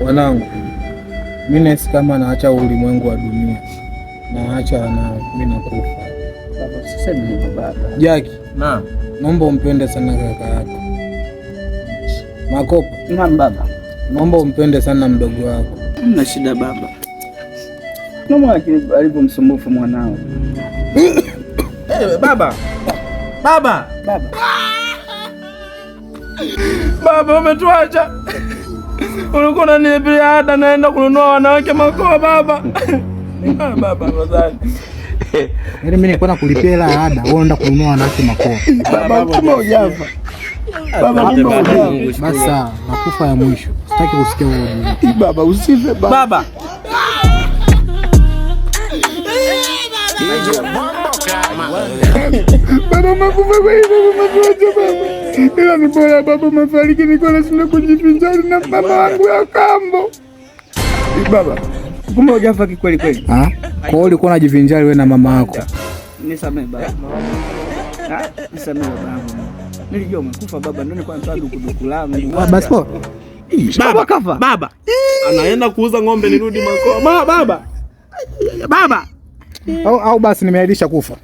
Wanangu, mimi nahisi kama naacha ulimwengu wa dunia, naacha wanao, mimi nakufa. Baba, usiseme hivyo baba. Jaki, naam, naomba umpende sana kaka yako. Makopo, naam baba, naomba umpende sana mdogo wako. Hamna shida baba. Mama alivyomsumbufu mwanao. Baba. Baba. Baba. Baba, umetuacha. Ulikuwa unanilipia ada naenda kununua wanawake makoa baba. Baba mzani. Yaani mimi nilikuwa nakulipia hela ada, wewe unaenda kununua wanawake makoa. Baba, kama hujafa. Baba, basi nakufa ya mwisho. Sitaki kusikia wewe. Baba, usife baba. Baba. Baba, makufa kwa hivyo umetuacha baba. Ila ni bora baba umefariki, niko nashinda kujifinjari na baba wangu ya kambo. Baba, kumbe hujafa kikweli kweli? Kwa hiyo ulikuwa unajivinjari wewe na mama yako? Nisamehe baba. Nisamehe baba. Nilijua umekufa baba, ndio nilikuwa nataka duku langu. Basi poa. Baba kafa. Baba. Anaenda kuuza ng'ombe nirudi makoa. Baba. Au basi nimeahirisha kufa.